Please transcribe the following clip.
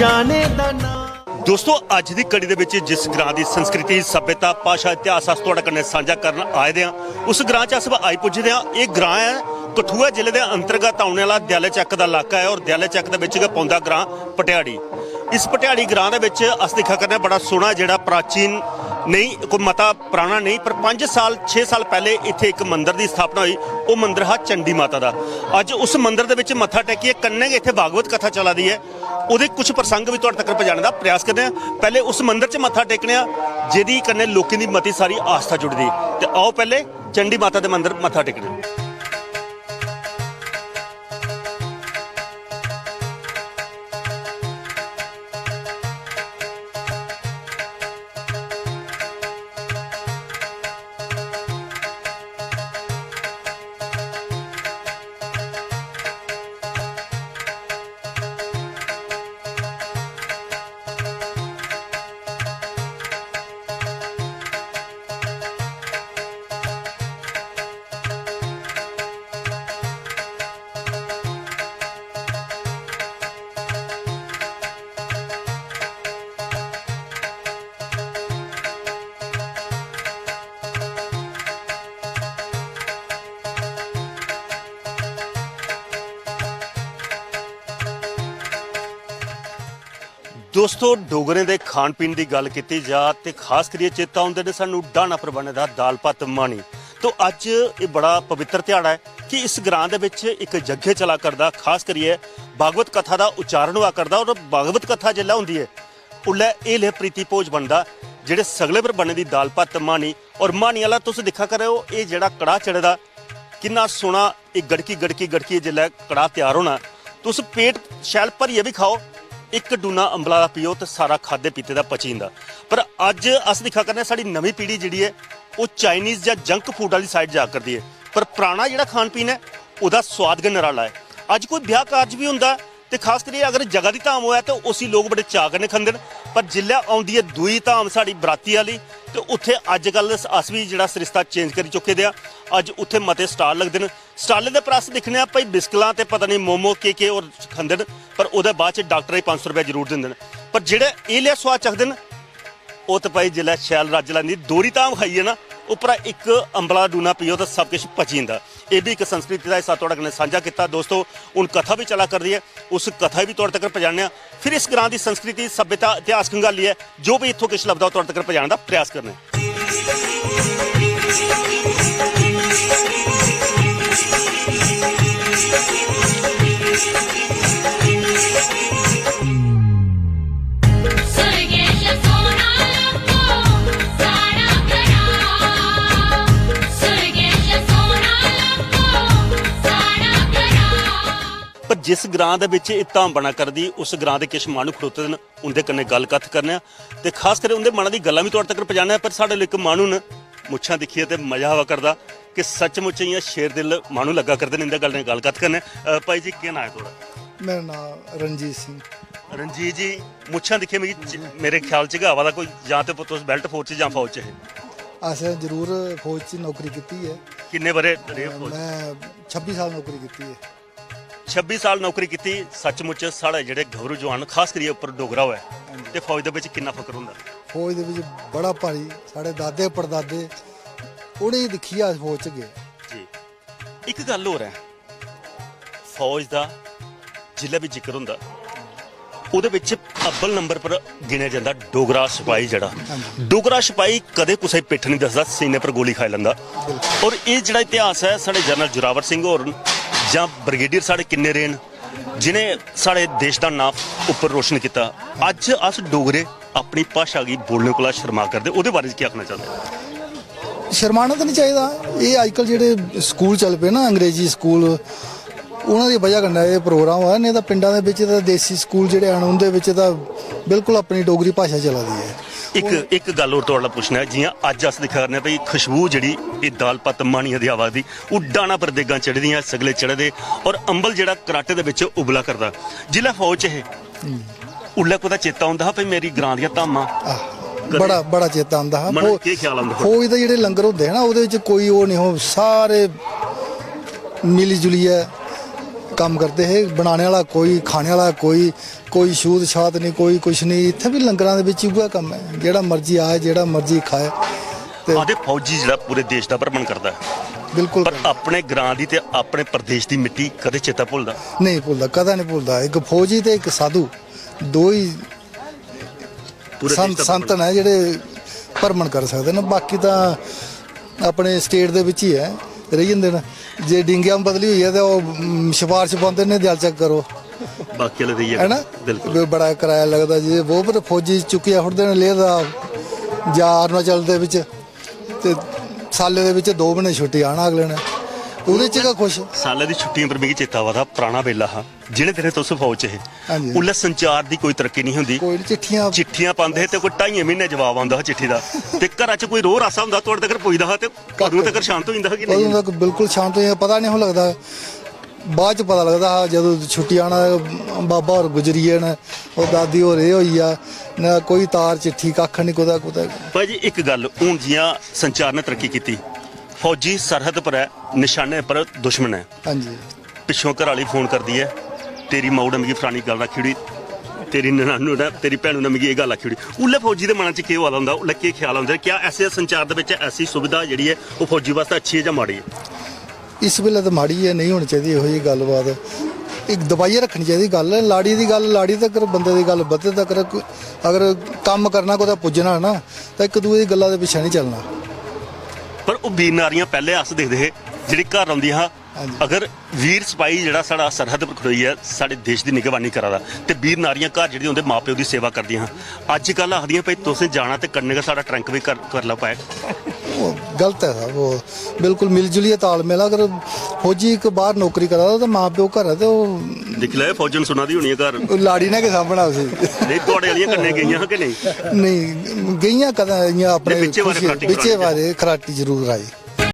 जाने दा ना। दोस्तों अज की कड़ी दे जिस ग्रां की संस्कृति सभ्यता भाषा इतिहास अस तुहाडे कन्नै साझा करन आए दे हां उस ग्रां च अस आई पुज्जे दे हां। ये ग्रां है कठुआ जिले के अंतर्गत आने वाला दयाले चक का इलाका है और दयाले चक के विच पौंदा ग्रां पटियाड़ी। इस पटियाड़ी ग्रां दे विच अस देखा करने बड़ा सोहना जिहड़ा प्राचीन नहीं कोई मता पुराना नहीं पर 5 साल 6 साल पहले इत्थे एक मंदिर की स्थापना हुई। वो मंदिर हा चंडी माता का। अज उस मंदिर के विच मत्था टेकिए कन्ने इत्थे भागवत कथा चला दी है ਉਹਦੇ कुछ प्रसंग भी तुहाडे तक पहुंचाने का प्रयास करते हैं। पहले उस मंदिर च मत्था टेकने जिहदी कन्ने लोगों की मती सारी आस्था जुड़दी ते आओ पहले चंडी माता के मंदिर मत्था टेकने। दोस्तों डोगरे के खाण पीन की गल की जा तो खास करिए चेता आते हैं सानू डाहना प्रबंध का दाल भत मानी। तो अज ये बड़ा पवित्र तिहाड़ा है कि इस ग्रां दे विच एक जगे चला करदा खास करिए भागवत कथा का उच्चारण हुआ करदा और भागवत कथा जिल्लै हुंदी है उल्लै ये ले प्रीति भोज बनदा जिहड़े सगले पर बने दी दाल भत मानी। और मानी वाला तुस दिखा करो ये जिहड़ा कड़ाह चढ़दा किन्ना सोहना एक गड़की गड़की गड़की जिल्लै कड़ाह तैयार होना तुस पेट शैल भरिए भी खाओ एक डूना अंबला का पीओ तो सारा खादे पीते का पची जंदा। पर अज अस दिखा करने साड़ी नवी पीढ़ी जिहड़ी है वो चाइनीज़ या जंक फूड वाली साइड जा करती है पर पुराना जिहड़ा खाण पीन है उसका स्वाद गै निराला है। अज कोई ब्याह कारज भी हुंदा ते खास करिए अगर जगह की धाम होया तो उसी लोग बड़े चाऽ कन्नै खंदे न। पर जिल्लै आउंदी है दूई धाम साड़ी बराती वाली तो उत्थे अजकल अस भी जिहड़ा सरिस्ता चेंज करी चुके दे अज उत्थे मते स्टाल लगदे न। स्टालें दे पर अस दिक्खने आ भाई बिस्कलां ते पता नहीं मोमो के और खंदे न पर उहदे बाद च डॉक्टर 500 रुपया जरूर दिंदे न। पर जिहड़े एह लिया स्वाद चखदे न वो तो भाई जिल्लै शैल रज लैंदी दोहरी धाम खाइए ना उपरा एक अंबला डूना पियो तो सब कुछ पची जंदा। ये भी एक संस्कृति का हिस्सा तुहाडे कन्नै साझा किया। दोस्तों हुण कथा भी चला करदी है उस कथा भी तुहाडे तक पहुंचाने फिर इस ग्रां की संस्कृति सभ्यता इतिहास खंगाली है जो भी इत्थों किश लभदा तुहाडे तक पहुंचाने का प्रयास करने। पर जिस ग्रां दे विच इह धाम बना करदी उस ग्रां दे किश माणू खड़ोते न उनके कन्नै गल कथ करने ते खास कर उनके मनां दी गल्लां भी तुहाडे तक पहुंचाने। पर साडे लिए एक माणू न मुच्छां दिखिए ते मजा आवा करदा कि सचमुच इ'यां शेर दिल माणू लग्गा करदे न। इंदे गल कथ करने। भाई जी केह् नाम है थोड़ा? मेरा नाम रणजीत सिंह। रणजीत जी मुच्छां दिखिए मिगी मेरे ख्याल च गै आवा दा कोई जां ते तुस बेल्ट फोर्स च जां फौज च है? असें जरूर फौज च नौकरी की है। किन्ने बरे रेह फौज? मैं 26 साल नौकरी की है। 26 साल नौकरी की सचमुच साढ़े जेह्ड़े गभरू जवान खास करिए उपर डोगरा होए ते फौज दे विच किन्ना फकर हुंदा? फौज दे विच बड़ा भारी साढ़े दादे परदादे उ'नें दिक्खियै अस फौज च गए जी। एक गल होर है फौज दा जिल्लै भी जिक्र हुंदा ਉਹਦੇ ਵਿੱਚ अव्वल नंबर पर गिणिया जाता डोगरा सिपाही जड़ा। डोगरा सिपाही कदे कुछ पिठ नहीं दसदा सीने पर गोली खाई लैंदा। और ये जड़ा इतिहास है साढ़े जनरल जोरावर सिंह होर जां ब्रिगेडियर साढ़े किन्ने रेन जिन्हें साढ़े देश का नाम उपर रोशन किया। अज अस डोगरे अपनी भाषा की बोलने को शर्मा करते ਉਹਦੇ बारे क्या आखना चाहते? शर्माना तो नहीं चाहिए। ये अजकल जेह्ड़े स्कूल चल पे ना अंग्रेजी स्कूल ਉਹਨਾਂ ਦੀ ਵਜ੍ਹਾ ਕन्नै ਇਹ ਪ੍ਰੋਗਰਾਮ ਹੋਇਆ ਨਹੀਂ ਤਾਂ ਪਿੰਡਾਂ ਦੇ ਵਿੱਚ ਤਾਂ ਦੇਸੀ ਸਕੂਲ ਜਿਹੜੇ ਹਨ ਉਹਦੇ ਵਿੱਚ ਤਾਂ ਬਿਲਕੁਲ ਆਪਣੀ ਡੋਗਰੀ ਭਾਸ਼ਾ ਚੱਲਦੀ ਹੈ। एक गल होर तुहाडे पुछना है जियां अज अस दिखा करने भाई खुशबू जिहड़ी ये दाल भत माणिया दी आवा दी वो डाहना पर देगां चढ़दियां सगले चढ़दे और अंबल जिहड़ा कराटे दे विच उबला करदा। जिल्लै फौज च है उल्लै कुदै चेता आउंदा हा भाई मेरी ग्रां दियां धामां बड़ा बड़ा चेता आंदा हा। की ख्याल आंदा फौज दे जेह्ड़े लंगर होंदे हैं ना ਉਹਦੇ ਵਿੱਚ ਕੋਈ ਉਹ ਨਹੀਂ ਹੋ ਸਾਰੇ मिली जुलियै ਕੰਮ ਕਰਦੇ ਹੈ ਬਣਾਉਣੇ ਵਾਲਾ ਕੋਈ, ਖਾਣੇ ਵਾਲਾ ਕੋਈ ਛੂਤ ਛਾਤ ਨਹੀਂ, ਕੋਈ ਕੁਛ ਨਹੀਂ। ਇੱਥੇ ਵੀ ਲੰਗਰਾਂ ਦੇ ਵਿੱਚ ਹੀ ਕੰਮ ਹੈ, ਜਿਹੜਾ ਮਰਜ਼ੀ ਆਏ, ਜਿਹੜਾ ਮਰਜ਼ੀ ਖਾਏ। ਤੇ ਆਦੇ ਫੌਜੀ ਜਿਹੜਾ ਪੂਰੇ ਦੇਸ਼ ਦਾ ਭਰਮਣ ਕਰਦਾ ਬਿਲਕੁਲ ਪਰ ਆਪਣੇ ਗ੍ਰਾਂ ਦੀ ਤੇ ਆਪਣੇ ਪ੍ਰਦੇਸ਼ ਦੀ ਮਿੱਟੀ ਕਦੇ ਚੇਤਾ ਭੁੱਲਦਾ ਨਹੀਂ ਭੁੱਲਦਾ, ਕਦਾ ਨਹੀਂ ਭੁੱਲਦਾ। ਇੱਕ ਫੌਜੀ ਤੇ ਇੱਕ ਸਾਧੂ, ਦੋ ਹੀ ਪੂਰੇ ਦੇਸ਼ ਦਾ ਸੰਤ ਨੇ ਜਿਹੜੇ ਭਰਮਣ ਕਰ ਸਕਦੇ ਨੇ। ਬਾਕੀ ਤਾਂ ਆਪਣੇ ਸਟੇਟ ਦੇ ਵਿੱਚ ਹੀ ਹੈ, ਰਹੀ ਜਾਂਦੇ ਨੇ। ਜੇ ਡਿੰਗਿਆਂ ਬਦਲੀ ਹੋਈ ਹੈ ਤੇ ਉਹ ਸਿਫਾਰਿਸ਼ ਪਾਉਂਦੇ ਨੇ, ਦਿਲ ਚੈੱਕ ਕਰੋ, ਬਾਕੀ ਵਾਲੇ ਰਹੀ ਹੈ ਨਾ। ਬਿਲਕੁਲ ਬੜਾ ਕਿਰਾਇਆ ਲੱਗਦਾ ਜੀ ਉਹ, ਪਰ ਫੌਜੀ ਚੁੱਕਿਆ ਹੁੰਦੇ ਨੇ ਲੇਹ ਦਾ ਜਾਂ ਅਰੁਣਾਚਲ ਦੇ ਵਿੱਚ, ਤੇ ਸਾਲੇ ਦੇ ਵਿੱਚ 2 ਮਹੀਨੇ ਛੁੱਟੀ ਆਣਾ ਅਗਲੇ ਨੇ, ਉਹਦੇ ਚ ਕਾ ਖੁਸ਼। ਸਾਲਾਂ ਦੀ ਛੁੱਟੀਆਂ ਪਰ ਮੈਨੂੰ ਚੇਤਾ ਵਾ ਦਾ ਪੁਰਾਣਾ ਵੇਲਾ ਹਾਂ ਜਿਹੜੇ ਦਿਨੇ ਤੁਸੀਂ ਫੌਜ ਚ ਇਹ ਹਾਂਜੀ। ਉਲੇ ਸੰਚਾਰ ਦੀ ਕੋਈ ਤਰੱਕੀ ਨਹੀਂ ਹੁੰਦੀ, ਕੋਈ ਚਿੱਠੀਆਂ ਪਾਉਂਦੇ ਤੇ ਕੋਈ 2.5 ਮਹੀਨੇ ਜਵਾਬ ਆਉਂਦਾ ਸੀ ਚਿੱਠੀ ਦਾ, ਤੇ ਘਰਾਂ 'ਚ ਕੋਈ ਰੋਹ ਰਾਸਾ ਹੁੰਦਾ ਤੁਹਾਡੇ ਤੱਕ ਪੁੱਜਦਾ ਹਾਂ ਤੇ ਕਦੋਂ ਤੱਕ ਸ਼ਾਂਤ ਹੋ ਜਾਂਦਾ ਕਿ ਨਹੀਂ? ਉਦੋਂ ਤੱਕ ਬਿਲਕੁਲ ਸ਼ਾਂਤ ਹੋਇਆ, ਪਤਾ ਨਹੀਂ ਹੋ ਲੱਗਦਾ। ਬਾਅਦ ਚ ਪਤਾ ਲੱਗਦਾ ਜਦੋਂ ਛੁੱਟੀ ਆਣਾ, ਬਾਬਾ ਹੋਰ ਗੁਜਰੀਏ ਨੇ, ਉਹ ਦਾਦੀ ਹੋਰ ਇਹ ਹੋਈ ਆ ਨਾ, ਕੋਈ ਤਾਰ ਚਿੱਠੀ ਕੱਖ ਨਹੀਂ, ਕੁਦਾ ਭਾਈ ਜੀ ਇੱਕ ਗੱਲ, ਹੁਣ ਜੀਆਂ ਸੰਚਾਰ ਨੇ ਤਰੱਕੀ ਕੀਤੀ, ਫੌਜੀ ਸਰਹੱਦ ਪਰ ਹੈ, ਨਿਸ਼ਾਨੇ ਪਰ ਦੁਸ਼ਮਣ ਹੈ। ਹਾਂਜੀ। ਪਿੱਛੋਂ ਘਰ ਵਾਲੀ ਫੋਨ ਕਰਦੀ ਹੈ, ਤੇਰੀ ਮਾਊ ਨੇ ਮਿਗੀ ਫਲਾਣੀ ਗੱਲ ਰੱਖੀ ਹੋਈ, ਤੇਰੀ ਨਨਾਨੂ ਨੇ, ਤੇਰੀ ਭੈਣੂ ਨੇ ਮਿਗੀ ਇਹ ਗੱਲ ਆਖੀ ਹੋਈ। ਉਲੇ ਫੌਜੀ ਦੇ ਮਨਾਂ 'ਚ ਕੀ ਹਾਲ ਹੁੰਦਾ, ਉਲੇ ਕੀ ਖਿਆਲ ਆਉਂਦਾ? ਕਿਆ ਐਸੇ ਸੰਚਾਰ ਦੇ ਵਿੱਚ ਐਸੀ ਸੁਵਿਧਾ ਜਿਹੜੀ ਹੈ ਉਹ ਫੌਜੀ ਵਾਸਤੇ ਅੱਛੀ ਹੈ ਜਾਂ ਮਾੜੀ ਹੈ? ਇਸ ਵੇਲੇ ਤਾਂ ਮਾੜੀ ਹੈ, ਨਹੀਂ ਹੋਣੀ ਚਾਹੀਦੀ ਇਹੋ ਜਿਹੀ ਗੱਲਬਾਤ। ਇੱਕ ਦਵਾਈਆਂ ਰੱਖਣੀ ਚਾਹੀਦੀ ਗੱਲ ਹੈ। ਲਾੜੀ ਦੀ ਗੱਲ ਲਾੜੀ ਤੱਕ, ਬੰਦੇ ਦੀ ਗੱਲ ਬੰਦੇ ਤੱਕ। ਅਗਰ ਕੰਮ ਕਰਨਾ ਕੋਈ ਪੁੱਜਣਾ ਨਾ, ਤਾਂ ਇੱਕ ਦੂਜੇ ਦੀ ਗੱਲਾਂ ਦੇ ਪਿੱਛੇ ਨਹੀਂ ਚੱਲਣਾ। ਪਰ ਉਹ ਵੀਰ ਨਾਰੀਆਂ ਪਹਿਲੇ ਆਸ ਦੇਖਦੇ ਜਿਹੜੀ ਘਰ ਆਉਂਦੀਆਂ ਹਾਂ, ਅਗਰ ਵੀਰ ਸਿਪਾਹੀ ਜਿਹੜਾ ਸਾਡਾ ਸਰਹੱਦ ਪਰ ਖੜੋਈ ਹੈ, ਸਾਡੇ ਦੇਸ਼ ਦੀ ਨਿਗਰਾਨੀ ਕਰਾਦਾ, ਤੇ ਵੀਰ ਨਾਰੀਆਂ ਘਰ ਜਿਹੜੀ ਉਹਦੇ ਮਾਪਿਓ ਦੀ ਸੇਵਾ ਕਰਦੀਆਂ ਹਾਂ। ਅੱਜ ਕੱਲ੍ਹ ਆਖਦੀਆਂ ਭਾਈ ਤੁਸੀਂ ਜਾਣਾ ਤੇ ਕਰਨੇ ਦਾ ਸਾਡਾ ਟਰੰਕ ਵੀ ਕਰ ਲਾ ਪਾਏ। ਉਹ ਗਲਤ ਹੈ ਸਾਹਿਬ, ਉਹ ਬਿਲਕੁਲ ਮਿਲ ਜੁਲੀਏ ਤਾਲਮੇਲ। ਅਗਰ ਫੌਜੀ ਇੱਕ ਬਾਹਰ ਨੌਕਰੀ ਕਰਦਾ ਤਾਂ ਮਾਂ ਪਿਓ ਘਰ ਹੈ, ਤੇ ਉਹ ਦੇਖ ਲੈ ਫੌਜਨ ਸੁਣਾ ਦੀ ਹੋਣੀ ਹੈ ਘਰ, ਲਾੜੀ ਨੇ ਕਿ ਸਾਂਭਣਾ ਸੀ। ਨਹੀਂ ਤੁਹਾਡੇ ਵਾਲੀਆਂ ਕੰਨੇ ਗਈਆਂ ਕਿ ਨਹੀਂ? ਨਹੀਂ ਗਈਆਂ ਕਦਾਂ, ਆਪਣੇ ਪਿੱਛੇ ਬਾਰੇ ਪਿੱਛੇ ਬਾਰੇ ਖਰਾਟੀ ਜ਼ਰੂਰ ਆਈ।